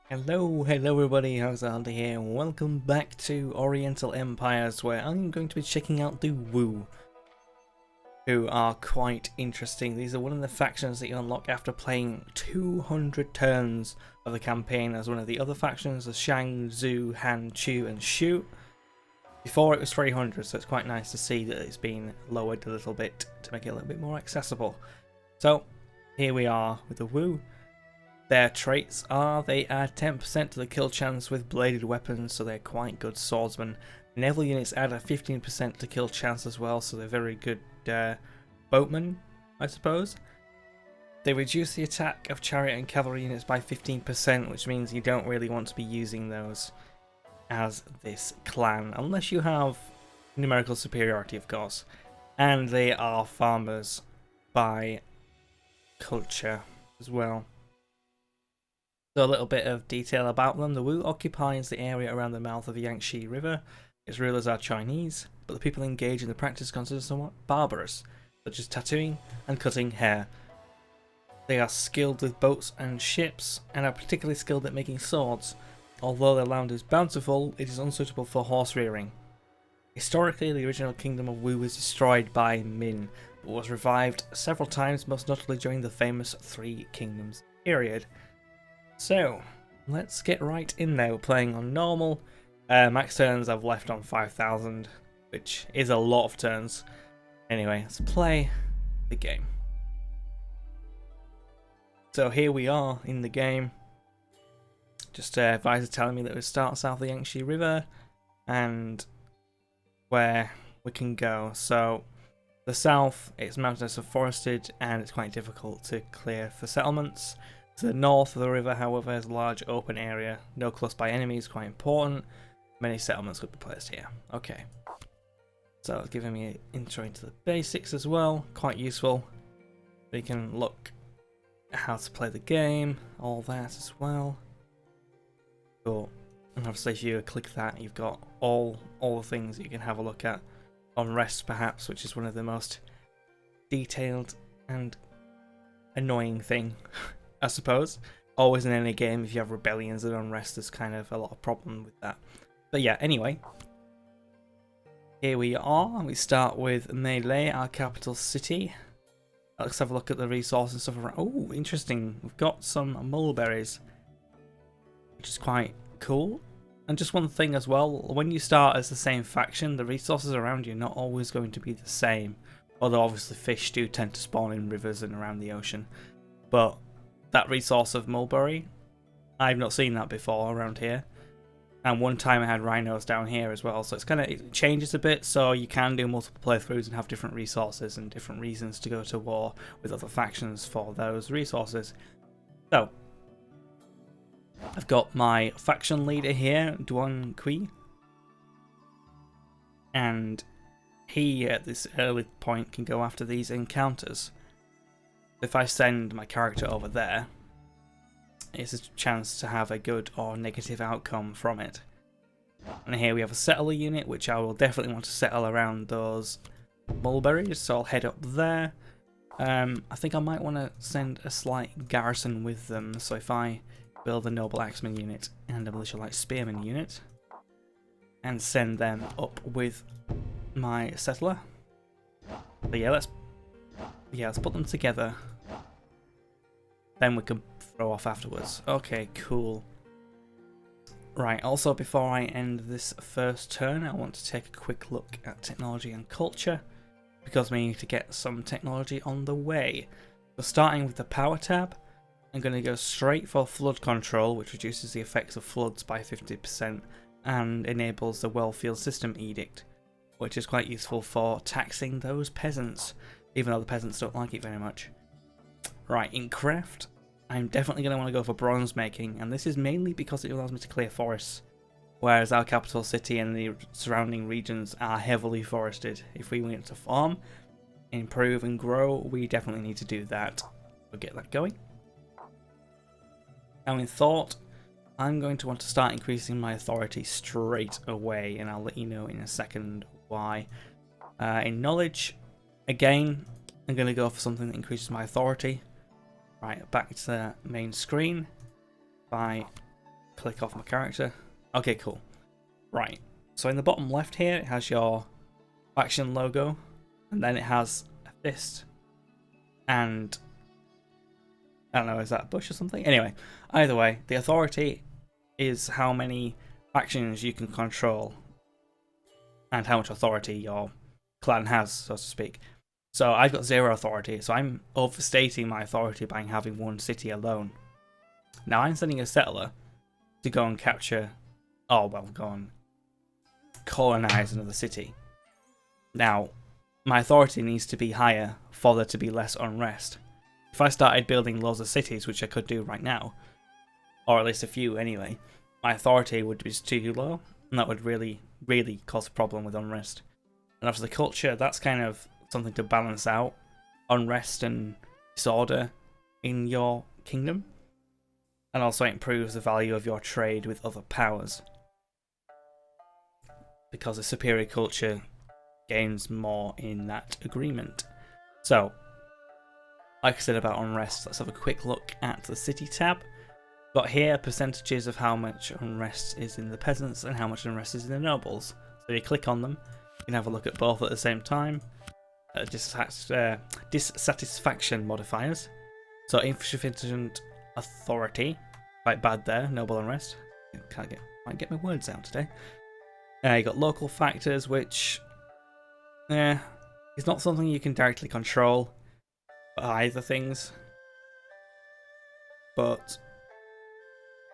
Hello everybody, how's Andy here? Welcome back to Oriental Empires, where I'm going to be checking out the Wu, who are quite interesting. These are one of the factions that you unlock after playing 200 turns of the campaign as one of the other factions, the Shang, Zhu, Han, Chu and Shu. Before it was 300, so it's quite nice to see that it's been lowered a little bit to make it a little bit more accessible. So here we are with the Wu. Their traits are they add 10% to the kill chance with bladed weapons, so they're quite good swordsmen. Naval units add a 15% to kill chance as well, so they're very good boatmen, I suppose. They reduce the attack of chariot and cavalry units by 15%, which means you don't really want to be using those as this clan, unless you have numerical superiority, of course. And they are farmers by culture as well. So a little bit of detail about them. The Wu occupies the area around the mouth of the Yangtze River. Its rulers are Chinese, but the people engaged in the practice considered somewhat barbarous, such as tattooing and cutting hair. They are skilled with boats and ships, and are particularly skilled at making swords. Although their land is bountiful, it is unsuitable for horse rearing. Historically, the original kingdom of Wu was destroyed by Min, but was revived several times, most notably during the famous Three Kingdoms period. So, let's get right in there. We're playing on normal. Max turns I've left on 5,000, which is a lot of turns. Anyway, let's play the game. So here we are in the game. Just advisor telling me that we start south of the Yangtze River and where we can go. So the south, it's mountainous and forested, and it's quite difficult to clear for settlements. To the north of the river, however, is a large open area, no close by enemies, quite important. Many settlements could be placed here. Okay. So it's giving me an intro into the basics as well, quite useful. We can look at how to play the game, all that as well. Cool. And obviously if you click that, you've got all the things that you can have a look at. Unrest perhaps, which is one of the most detailed and annoying thing. I suppose. Always in any game, if you have rebellions and unrest, there's kind of a lot of problem with that. But yeah, anyway. Here we are. We start with Melee, our capital city. Let's have a look at the resources and stuff around. Oh, interesting. We've got some mulberries, which is quite cool. And just one thing as well, when you start as the same faction, the resources around you are not always going to be the same. Although obviously fish do tend to spawn in rivers and around the ocean. But that resource of mulberry, I've not seen that before around here. And one time I had rhinos down here as well, so it changes a bit, so you can do multiple playthroughs and have different resources and different reasons to go to war with other factions for those resources. So I've got my faction leader here, Duan Kui, and he at this early point can go after these encounters. If I send my character over there, it's a chance to have a good or negative outcome from it. And here we have a settler unit, which I will definitely want to settle around those mulberries, so I'll head up there. I think I might want to send a slight garrison with them, so if I build a noble axeman unit and a militia light spearman unit, and send them up with my settler. But yeah, let's put them together. Then we can throw off afterwards. Okay, cool. Right, also before I end this first turn, I want to take a quick look at technology and culture, because we need to get some technology on the way. So starting with the power tab, I'm going to go straight for flood control, which reduces the effects of floods by 50% and enables the well-field system edict, which is quite useful for taxing those peasants, even though the peasants don't like it very much. Right, in craft, I'm definitely going to want to go for bronze making, and this is mainly because it allows me to clear forests, whereas our capital city and the surrounding regions are heavily forested. If we want to farm, improve and grow, we definitely need to do that. We'll get that going. Now in thought, I'm going to want to start increasing my authority straight away, and I'll let you know in a second why. In knowledge, again, I'm going to go for something that increases my authority. Right, back to the main screen. If I click off my character. Okay, cool. Right. So in the bottom left here, it has your faction logo, and then it has a fist. And I don't know, is that a bush or something? Anyway, either way, the authority is how many factions you can control and how much authority your clan has, so to speak. So I've got 0 authority, so I'm overstating my authority by having one city alone. Now I'm sending a settler to go and capture, oh well, go and colonize another city. Now, my authority needs to be higher for there to be less unrest. If I started building loads of cities, which I could do right now, or at least a few anyway, my authority would be too low, and that would really, really cause a problem with unrest. And after the culture, that's kind of something to balance out unrest and disorder in your kingdom. And also improves the value of your trade with other powers, because a superior culture gains more in that agreement. So, like I said about unrest, let's have a quick look at the city tab. Got here percentages of how much unrest is in the peasants and how much unrest is in the nobles. So you click on them, you can have a look at both at the same time. Dissatisfaction modifiers. So insufficient authority, quite bad there. Noble unrest. Might get my words out today. You got local factors, which is not something you can directly control for either things. But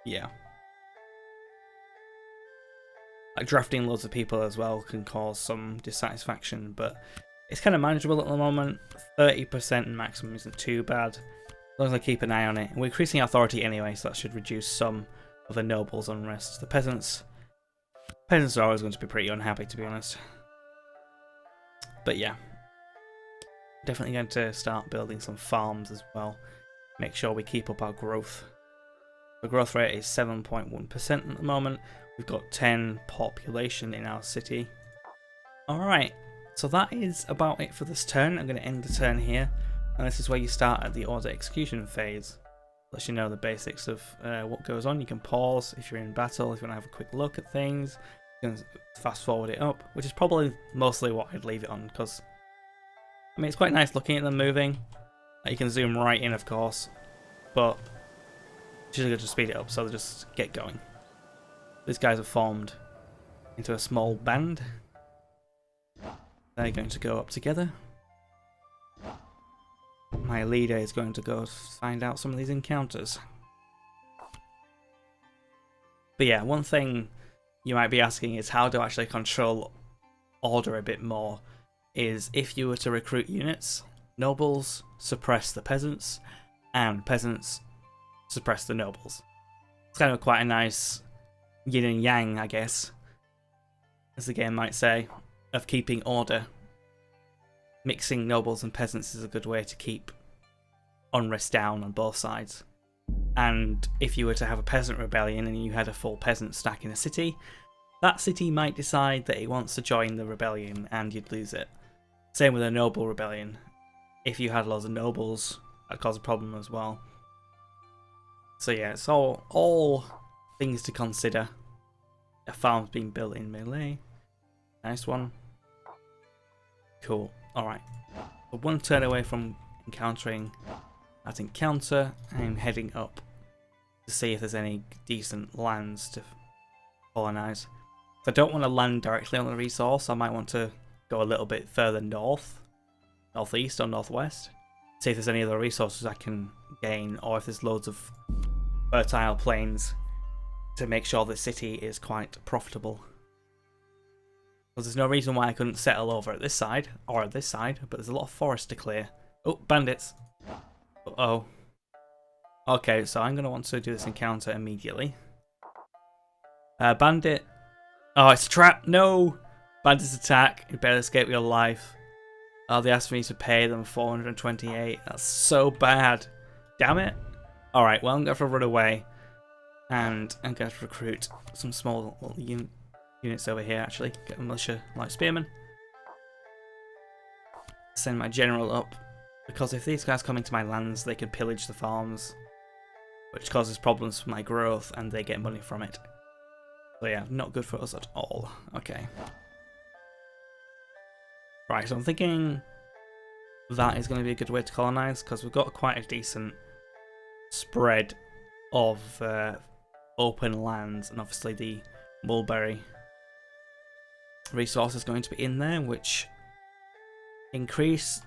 yeah, like drafting loads of people as well can cause some dissatisfaction, but it's kind of manageable at the moment. 30% maximum isn't too bad, as long as I keep an eye on it. We're increasing authority anyway, so that should reduce some of the nobles' unrest. The peasants are always going to be pretty unhappy, to be honest. But yeah, definitely going to start building some farms as well. Make sure we keep up our growth. The growth rate is 7.1% at the moment. We've got 10 population in our city. Alright, so that is about it for this turn. I'm going to end the turn here. And this is where you start at the order execution phase. Lets you know the basics of what goes on. You can pause if you're in battle, if you want to have a quick look at things. You can fast forward it up, which is probably mostly what I'd leave it on, because I mean, it's quite nice looking at them moving. You can zoom right in, of course, but it's usually good to speed it up, so they just get going. These guys have formed into a small band. They're going to go up together. My leader is going to go find out some of these encounters. But yeah, one thing you might be asking is how to actually control order a bit more. Is if you were to recruit units, nobles suppress the peasants, and peasants suppress the nobles. It's kind of quite a nice yin and yang, I guess, as the game might say, of keeping order. Mixing nobles and peasants is a good way to keep unrest down on both sides. And if you were to have a peasant rebellion and you had a full peasant stack in a city, that city might decide that it wants to join the rebellion and you'd lose it. Same with a noble rebellion. If you had loads of nobles, that'd cause a problem as well. So yeah, it's all things to consider. A farm's being built in melee. Nice one. Cool. Alright. We're one turn away from encountering that encounter. I'm heading up to see if there's any decent lands to colonize. If I don't want to land directly on the resource, I might want to go a little bit further north, northeast or northwest. See if there's any other resources I can gain, or if there's loads of fertile plains to make sure the city is quite profitable. Because there's no reason why I couldn't settle over at this side, or at this side, but there's a lot of forest to clear. Oh, bandits. Uh-oh. Okay, so I'm going to want to do this encounter immediately. Bandit. Oh, it's a trap. No! Bandits attack. You better escape your life. Oh, they asked me to pay them 428. That's so bad. Damn it. Alright, well, I'm going to have to run away. And I'm going to have to recruit some small little units over here, actually. Get a militia light spearmen. Send my general up. Because if these guys come into my lands, they can pillage the farms. which causes problems for my growth, and they get money from it. So yeah, not good for us at all. Okay. Right, so I'm thinking that is going to be a good way to colonize, because we've got quite a decent spread of open lands, and obviously the mulberry resource is going to be in there, which increase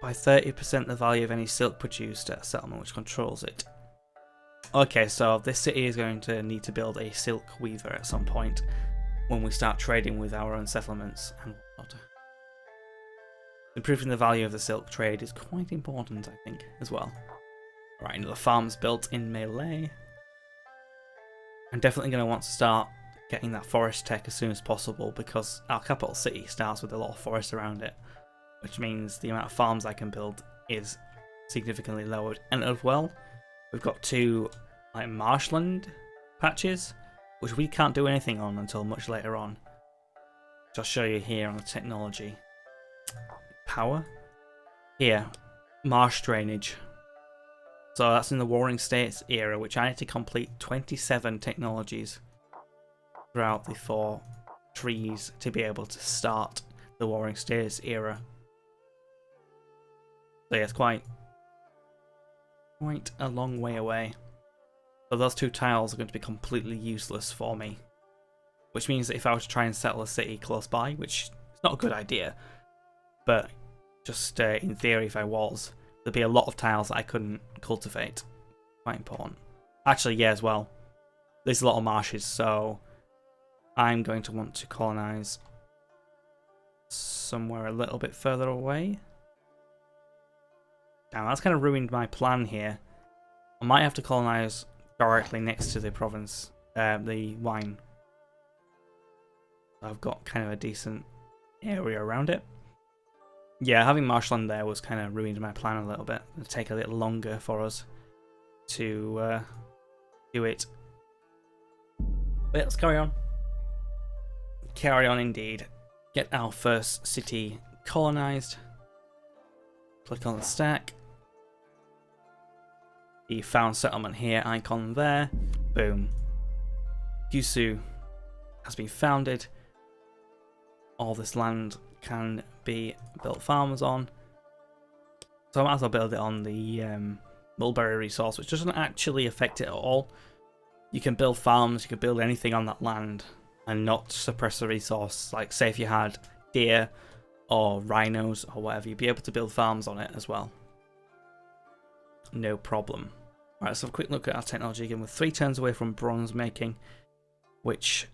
by 30% the value of any silk produced at a settlement which controls it. Okay, so this city is going to need to build a silk weaver at some point when we start trading with our own settlements and whatnot. Improving the value of the silk trade is quite important, I think, as well. Right, another farm's built in melee. I'm definitely going to want to start getting that forest tech as soon as possible, because our capital city starts with a lot of forest around it, which means the amount of farms I can build is significantly lowered. And as well, we've got 2 like marshland patches, which we can't do anything on until much later on. Which I'll show you here on the technology. Power. Here, marsh drainage. So that's in the Warring States era, which I need to complete 27 technologies throughout the 4 trees to be able to start the Warring States era. So yeah, it's quite a long way away. So those 2 tiles are going to be completely useless for me. Which means that if I were to try and settle a city close by, which is not a good idea, but just in theory if I was, there'd be a lot of tiles that I couldn't cultivate. Quite important. Actually, yeah, as well. There's a lot of marshes, so I'm going to want to colonize somewhere a little bit further away. Now, that's kind of ruined my plan here. I might have to colonize directly next to the province, the wine. I've got kind of a decent area around it. Yeah, having marshland there was kind of ruined my plan a little bit. It'll take a little longer for us to do it. But let's carry on. Carry on indeed. Get our first city colonized. Click on the stack. The found settlement here, icon there. Boom. Gusu has been founded. All this land can be built farms on. So I might as well build it on the mulberry resource, which doesn't actually affect it at all. You can build farms, you can build anything on that land and not suppress the resource. Like say if you had deer or rhinos or whatever, you'd be able to build farms on it as well. No problem. Alright, let's have a quick look at our technology again. We're 3 turns away from bronze making, which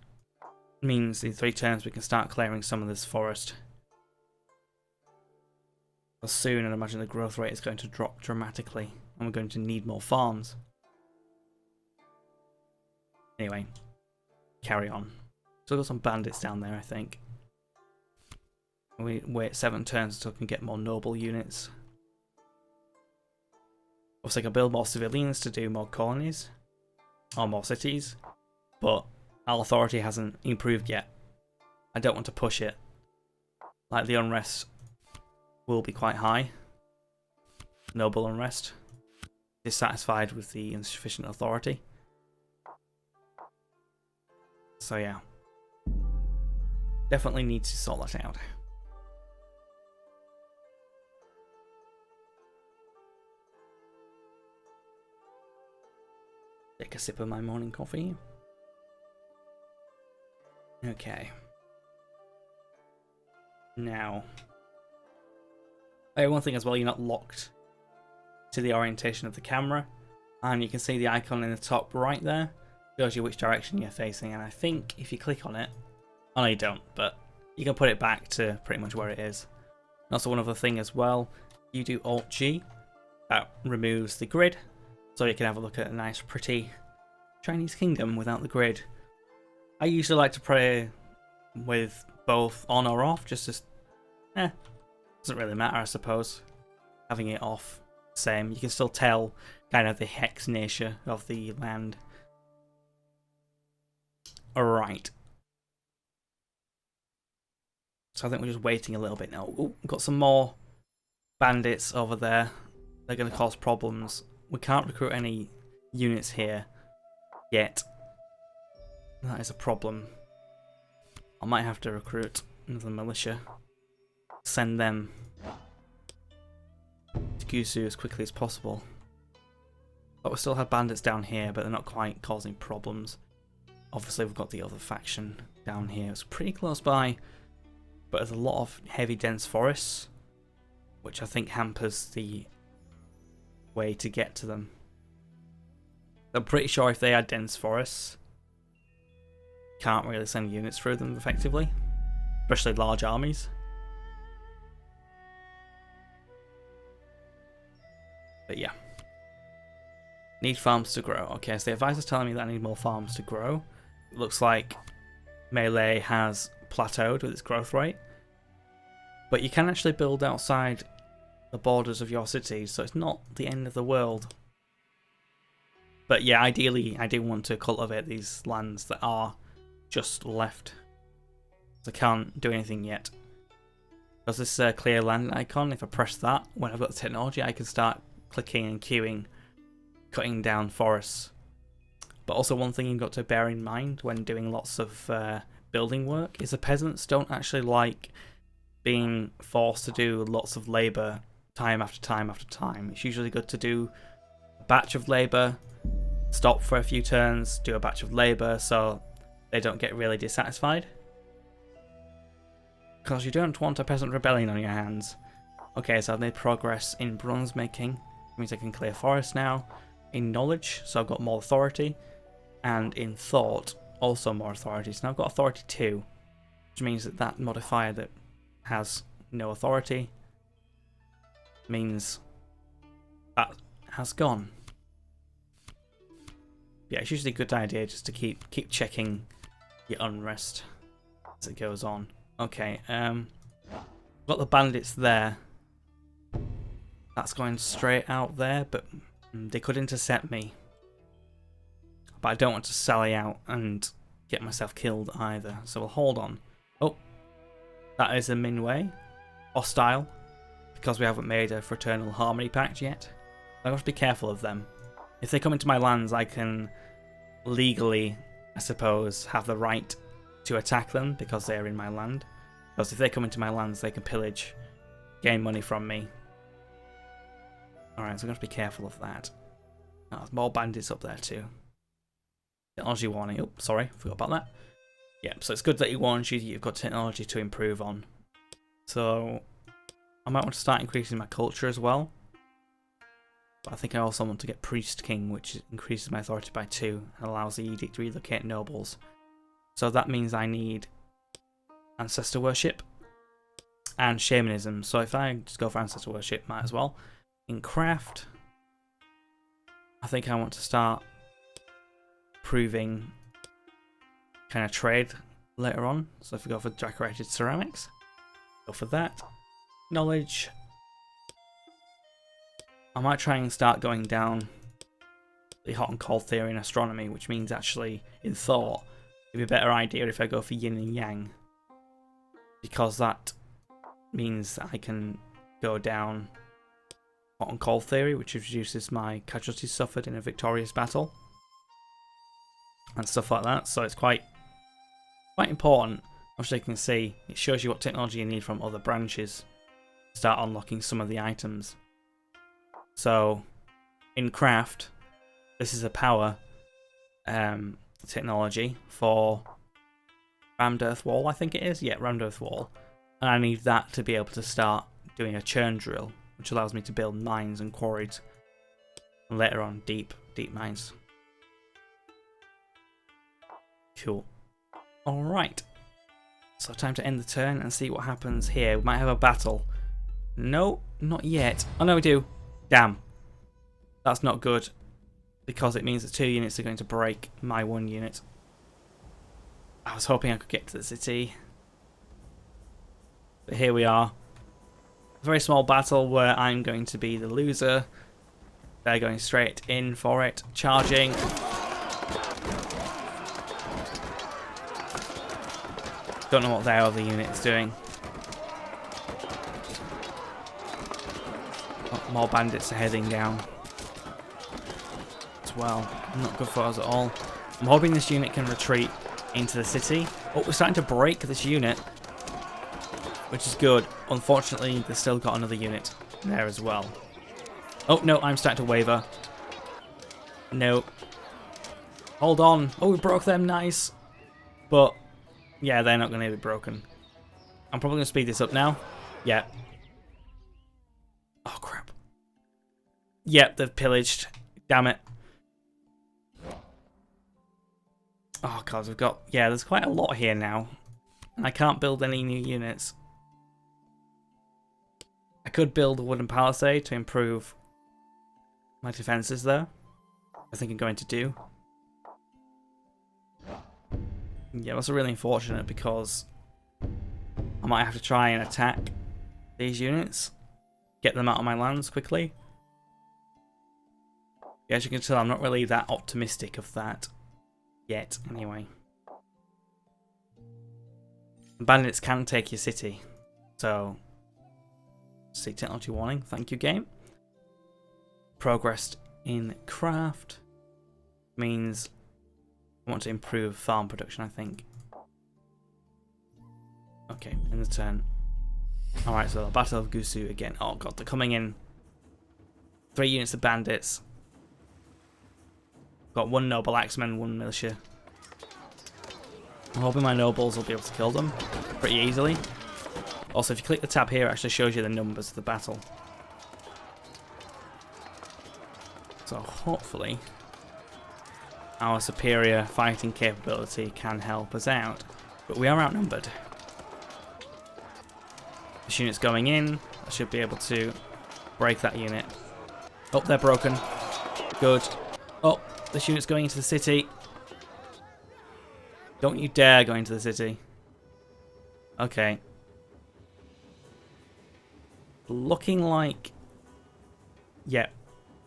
means in 3 turns we can start clearing some of this forest. But soon, I imagine the growth rate is going to drop dramatically, and we're going to need more farms. Anyway, carry on. Still got some bandits down there, I think. We wait 7 turns until we can get more noble units. Obviously, I can build more civilians to do more colonies, or more cities, but our authority hasn't improved yet. I don't want to push it. Like the Unrest will be quite high. Noble unrest. Dissatisfied with the insufficient authority. So yeah. Definitely need to sort that out. Take a sip of my morning coffee. Okay. Now, one thing as well, you're not locked to the orientation of the camera, and you can see the icon in the top right there shows you which direction you're facing, and I think if you click on it, oh no you don't, but you can put it back to pretty much where it is. And also one other thing as well, you do Alt G, that removes the grid, so you can have a look at a nice pretty Chinese kingdom without the grid. I usually like to play with both on or off, just as doesn't really matter, I suppose. Having it off, same. You can still tell kind of the hex nature of the land. Alright. So I think we're just waiting a little bit now. Ooh, we've got some more bandits over there. They're going to cause problems. We can't recruit any units here yet. That is a problem. I might have to recruit another militia. Send them to Gusu as quickly as possible. But we still have bandits down here, but they're not quite causing problems. Obviously we've got the other faction down here. It's pretty close by, but there's a lot of heavy dense forests, which I think hampers the way to get to them. I'm pretty sure if they had dense forests, can't really send units through them effectively, especially large armies. But yeah. Need farms to grow. Okay, so the advisor's telling me that I need more farms to grow. It looks like melee has plateaued with its growth rate. But you can actually build outside the borders of your cities, so it's not the end of the world. But yeah, ideally, I do want to cultivate these lands that are just left. So I can't do anything yet. There's this clear land icon. If I press that, when I've got the technology, I can start clicking and queuing, cutting down forests. But also one thing you've got to bear in mind when doing lots of building work is the peasants don't actually like being forced to do lots of labour time after time after time. It's usually good to do a batch of labour, stop for a few turns, do a batch of labour so they don't get really dissatisfied. Because you don't want a peasant rebellion on your hands. Okay, so I've made progress in bronze making. It means I can clear forests now. In knowledge, so I've got more authority. And in thought, also more authority. So now I've got authority 2, which means that that modifier that has no authority means that has gone. Yeah, it's usually a good idea just to keep checking your unrest as it goes on. Okay, got the bandits there. That's going straight out there, but they could intercept me. But I don't want to sally out and get myself killed either, so we'll hold on. Oh, that is a Minway. Hostile, because we haven't made a Fraternal Harmony Pact yet. I've got to be careful of them. If they come into my lands, I can legally, I suppose, have the right to attack them because they are in my land. Because if they come into my lands, they can pillage, gain money from me. Alright, so I'm going to be careful of that. Oh, there's more bandits up there too. Technology warning. Oh, sorry, forgot about that. Yeah, so it's good that he warns you that you've got technology to improve on. So I might want to start increasing my culture as well. But I think I also want to get Priest King, which increases my authority by 2 and allows the edict to relocate nobles. So that means I need ancestor worship and shamanism. So if I just go for ancestor worship, might as well. In craft, I think I want to start proving kind of trade later on. So if we go for decorated ceramics, go for that. Knowledge, I might try and start going down the hot and cold theory in astronomy, which means actually in thought it'd be a better idea if I go for yin and yang, because that means that I can go down hot and cold theory, which reduces my casualties suffered in a victorious battle and stuff like that. So it's quite important. As you can see, it shows you what technology you need from other branches to start unlocking some of the items. So in craft, this is a power technology for rammed earth wall, I think it is. Yeah, rammed earth wall. And I need that to be able to start doing a churn drill, which allows me to build mines and quarries, and later on deep mines. Cool. Alright. So time to end the turn and see what happens here. We might have a battle. No, not yet. Oh no, we do. Damn. That's not good, because it means that 2 units are going to break my 1 unit. I was hoping I could get to the city. But here we are. A very small battle where I'm going to be the loser. They're going straight in for it. Charging. Don't know what their other unit is doing. Oh, more bandits are heading down as well. Not good for us at all. I'm hoping this unit can retreat into the city. Oh, we're starting to break this unit, which is good. Unfortunately, they've still got another unit there as well. Oh, no, I'm starting to waver. No. Hold on. Oh, we broke them. Nice. But, yeah, they're not going to be broken. I'm probably going to speed this up now. Yeah. Oh, crap. Yep, they've pillaged. Damn it. Oh, God, we've got... Yeah, there's quite a lot here now. And I can't build any new units. I could build a wooden palisade to improve my defenses, though. I think I'm going to do. Yeah, that's really unfortunate because I might have to try and attack these units. Get them out of my lands quickly. Yeah, as you can tell, I'm not really that optimistic of that yet, anyway. Bandits can take your city, so... See, technology warning. Thank you, game. Progressed in craft means I want to improve farm production, I think. Okay, in the turn. Alright, so the Battle of Gusu again. Oh god, they're coming in. 3 units of bandits. Got 1 noble axeman, 1 militia. I'm hoping my nobles will be able to kill them pretty easily. Also, if you click the tab here, it actually shows you the numbers of the battle. So hopefully our superior fighting capability can help us out. But we are outnumbered. This unit's going in. I should be able to break that unit. Oh, they're broken. Good. Oh, this unit's going into the city. Don't you dare go into the city. Okay. Looking like... Yeah.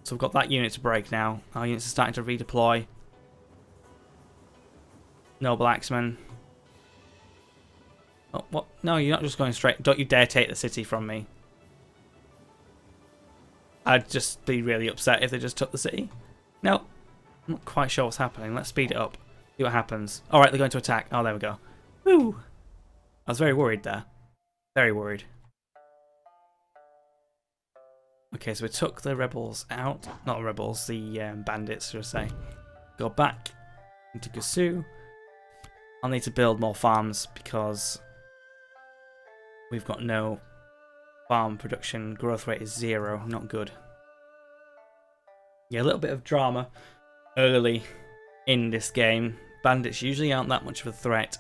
So we've got that unit to break now. Our units are starting to redeploy. Noble Axeman. Oh, what? No, you're not just going straight. Don't you dare take the city from me. I'd just be really upset if they just took the city. No. I'm not quite sure what's happening. Let's speed it up. See what happens. Alright, they're going to attack. Oh, there we go. Woo! I was very worried there. Very worried. Okay, so we took the rebels out. Not the rebels, the bandits, should I say. Go back into Gusu. I'll need to build more farms because we've got no farm production. Growth rate is 0. Not good. Yeah, a little bit of drama early in this game. Bandits usually aren't that much of a threat,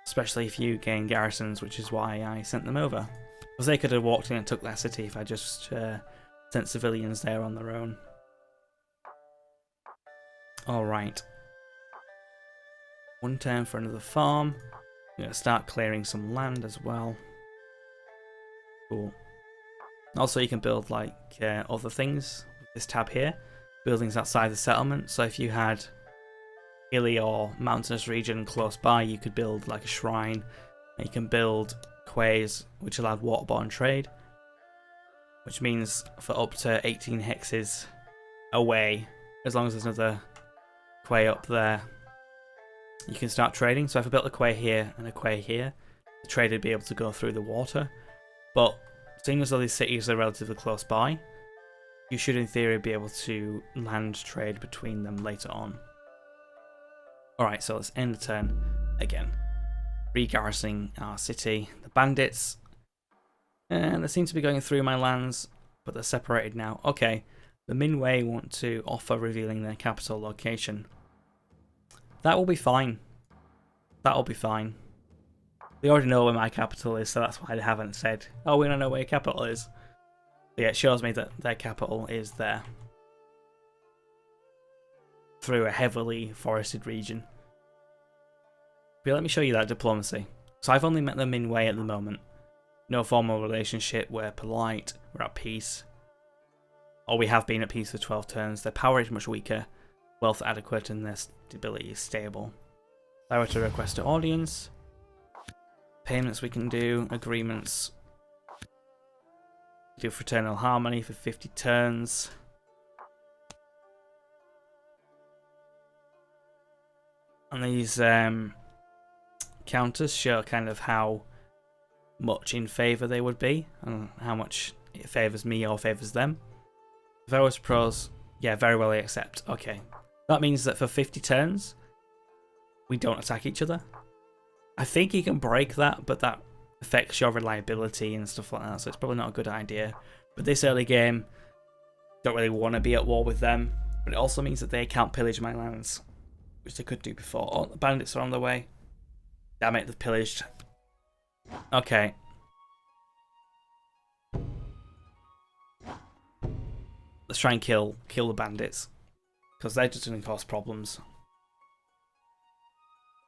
especially if you gain garrisons, which is why I sent them over. Because they could have walked in and took that city if I just sent civilians there on their own. Alright. 1 turn for another farm. I'm going to start clearing some land as well. Cool. Also, you can build like other things with this tab here. Buildings outside the settlement. So if you had hilly or mountainous region close by, you could build like a shrine. And you can build quays, which allowed waterborne trade, which means for up to 18 hexes away, as long as there's another quay up there, you can start trading. So if I built a quay here and a quay here, the trade would be able to go through the water. But seeing as though these cities are relatively close by, you should in theory be able to land trade between them later on. Alright, so let's end the turn again. Re-garrisoning our city. The bandits, and they seem to be going through my lands, but they're separated now. Okay, the Minwei want to offer revealing their capital location. That will be fine. That will be fine. They already know where my capital is, so that's why they haven't said, oh, we don't know where your capital is. But yeah, it shows me that their capital is there. Through a heavily forested region. But let me show you that diplomacy. So I've only met the Minwei at the moment. No formal relationship, we're polite, we're at peace. Or we have been at peace for 12 turns. Their power is much weaker, wealth adequate, and their stability is stable. If I were to request an audience, payments we can do, agreements. Do fraternal harmony for 50 turns. And these counters show kind of how much in favour they would be and how much it favours me or favours them. If I was pros, yeah, very well I accept. Okay. That means that for 50 turns, we don't attack each other. I think you can break that, but that affects your reliability and stuff like that, so it's probably not a good idea. But this early game, don't really want to be at war with them, but it also means that they can't pillage my lands, which they could do before. Oh, the bandits are on the way. Damn it, they've pillaged. Okay. Let's try and kill the bandits, because they're just going to cause problems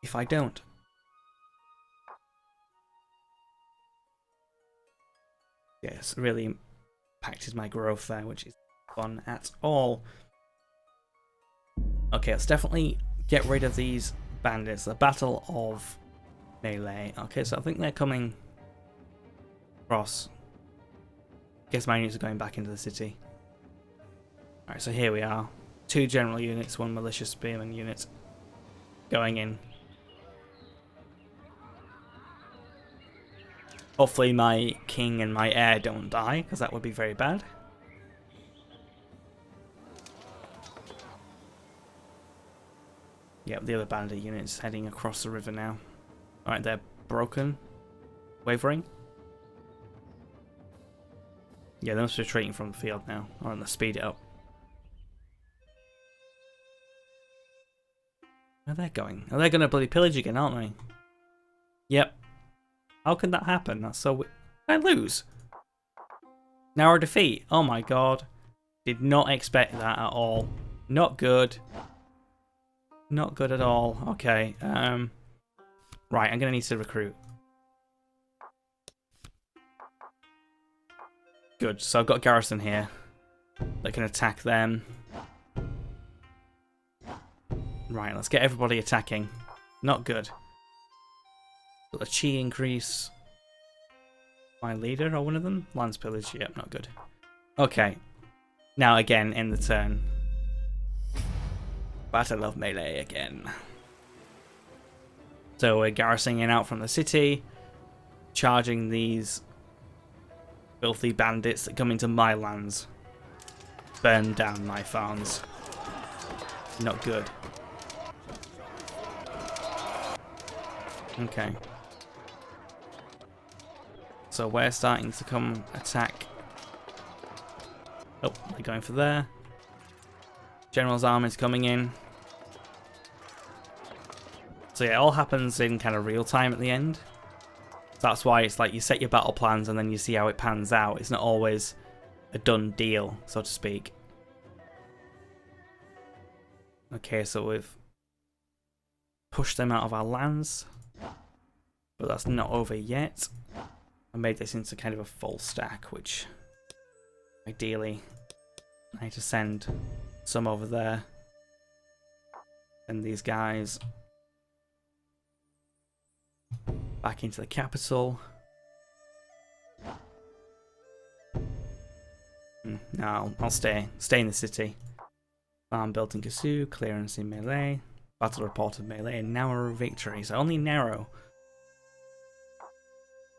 if I don't. Yes, really impacted my growth there, which is fun at all. Okay, let's definitely get rid of these bandits. The Battle of Melee. Okay, so I think they're coming across. Guess my units are going back into the city. Alright, so here we are. 2 general units, 1 militia spearman unit going in. Hopefully my king and my heir don't die, because that would be very bad. Yep, the other bandit unit's heading across the river now. Alright, they're broken. Wavering. Yeah, they must be retreating from the field now. Alright, let's speed it up. Where are they going? Are they going to bloody pillage again, aren't they? Yep. How can that happen? That's so weird. Did I lose? Narrow defeat. Oh my god. Did not expect that at all. Not good. Not good at all. Okay. Right, I'm going to need to recruit. Good. So I've got a garrison here that can attack them. Right, let's get everybody attacking. Not good. Got the chi increase. My leader or one of them? Lands pillage. Yep, not good. Okay. Now again in the turn. Battle of Melee again. So we're garrisoning out from the city, charging these filthy bandits that come into my lands. Burn down my farms. Not good. Okay. So we're starting to come attack. Oh, they're going for there. General's army's coming in. So yeah, it all happens in kind of real time at the end. So that's why it's like you set your battle plans and then you see how it pans out. It's not always a done deal, so to speak. Okay, so we've pushed them out of our lands. But that's not over yet. I made this into kind of a full stack, which ideally I need to send some over there. Send these guys back into the capital. No, I'll stay in the city. Farm built in Kasu, clearance in melee, battle report of melee, and narrow victory. So only narrow.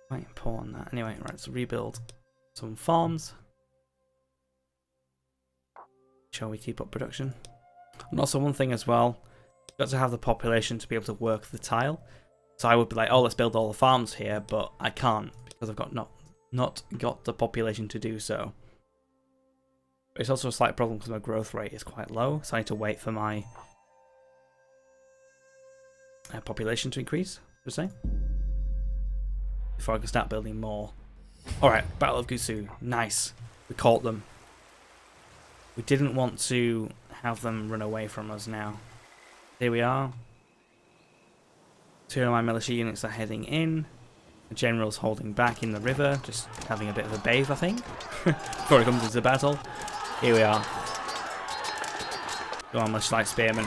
Quite important that. Anyway, right, so rebuild some farms. Shall we keep up production? And also one thing as well, you've got to have the population to be able to work the tile. So I would be like, oh, let's build all the farms here, but I can't because I've got not got the population to do so. But it's also a slight problem because my growth rate is quite low, so I need to wait for my population to increase, per se, before I can start building more. Alright, Battle of Gusu. Nice. We caught them. We didn't want to have them run away from us now. Here we are. 2 of my militia units are heading in. The general's holding back in the river, just having a bit of a bathe, I think, before he comes into battle. Here we are. Go on, much like spearmen.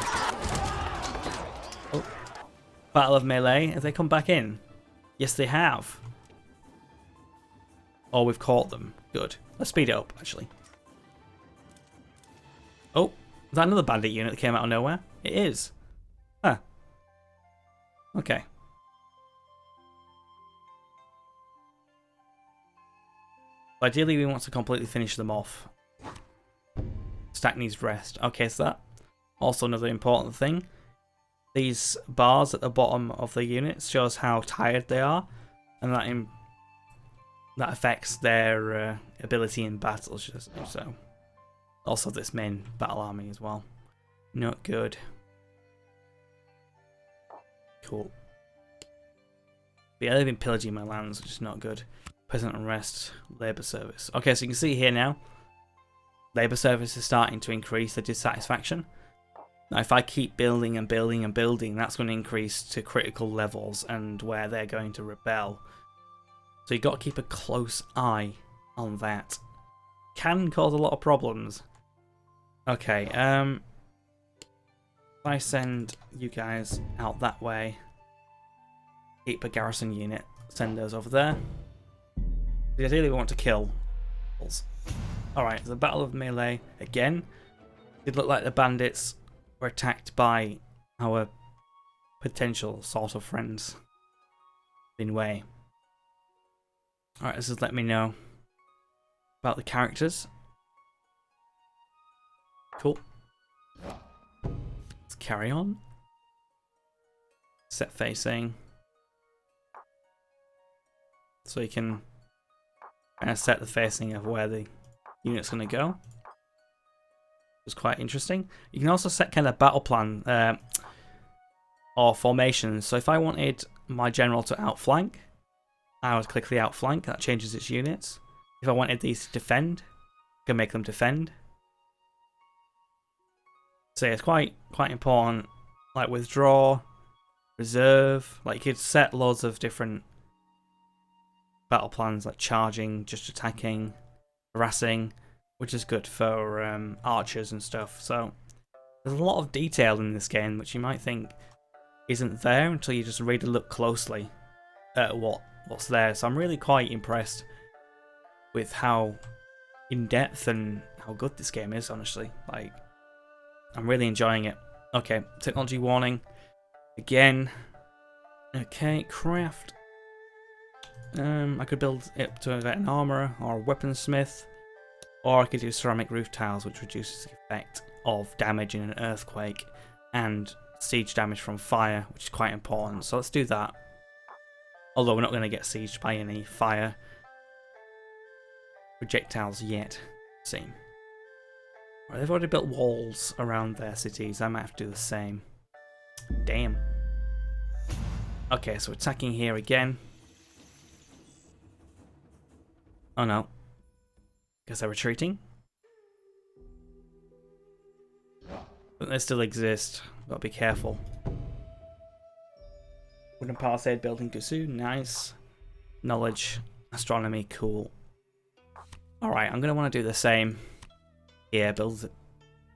Oh. Battle of Melee. Have they come back in? Yes, they have. Oh, we've caught them. Good. Let's speed it up, actually. Oh, is that another bandit unit that came out of nowhere? It is. Huh. Okay. Ideally, we want to completely finish them off. Stack needs rest. Okay, so that also another important thing. These bars at the bottom of the units shows how tired they are, and that affects their ability in battle. So, also this main battle army as well. Not good. Cool. But yeah, they've been pillaging my lands, which is not good. Peasant Unrest, Labour Service. Okay, so you can see here now, Labour Service is starting to increase the dissatisfaction. Now, if I keep building and building and building, that's going to increase to critical levels and where they're going to rebel. So you've got to keep a close eye on that. Can cause a lot of problems. Okay, if I send you guys out that way, keep a garrison unit, send those over there. Ideally we want to kill. Alright, the Battle of Melee again. It looked like the bandits were attacked by our potential sort of friends in Wei. Alright, this is let me know about the characters. Cool. Let's carry on. Set facing. So you can kind of set the facing of where the unit's going to go. It's quite interesting. You can also set kind of battle plan or formations. So if I wanted my general to outflank, I would click the outflank. That changes its units. If I wanted these to defend, I can make them defend. So yeah, it's quite important. Like withdraw, reserve. Like you could set loads of different battle plans, like charging, just attacking, harassing, which is good for archers and stuff. So there's a lot of detail in this game which you might think isn't there until you just really look closely at what's there. So I'm really quite impressed with how in depth and how good this game is, honestly. Like, I'm really enjoying it. Okay, technology warning again. Okay, craft. I could build it to get an armourer or a weaponsmith, or I could do ceramic roof tiles, which reduces the effect of damage in an earthquake and siege damage from fire, which is quite important. So let's do that. Although we're not going to get sieged by any fire projectiles yet, seem. Right, they've already built walls around their cities. I might have to do the same. Damn. Okay, so attacking here again. Oh no. Guess they're retreating. But they still exist. Gotta be careful. Wooden palisade building Gusu, nice. Knowledge, astronomy, cool. Alright, I'm gonna want to do the same. Here, build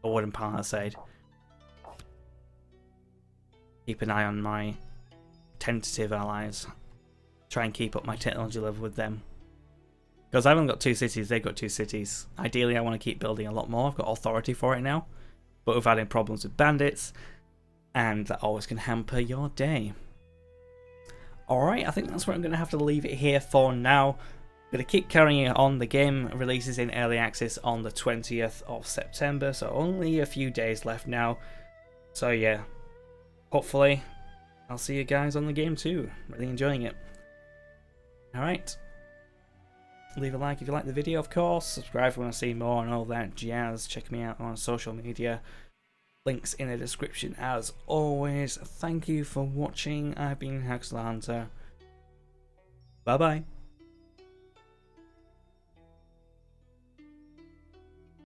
a wooden palisade. Keep an eye on my tentative allies. Try and keep up my technology level with them. Because I've only got 2 cities, they've got 2 cities. Ideally, I want to keep building a lot more. I've got authority for it now. But we've had problems with bandits. And that always can hamper your day. Alright, I think that's where I'm going to have to leave it here for now. I'm going to keep carrying it on. The game releases in early access on the 20th of September. So only a few days left now. So yeah, hopefully I'll see you guys on the game too. Really enjoying it. Alright. Leave a like if you like the video, of course. Subscribe if you want to see more and all that jazz. Check me out on social media. Links in the description as always. Thank you for watching. I've been Haxel Hunter. Bye bye.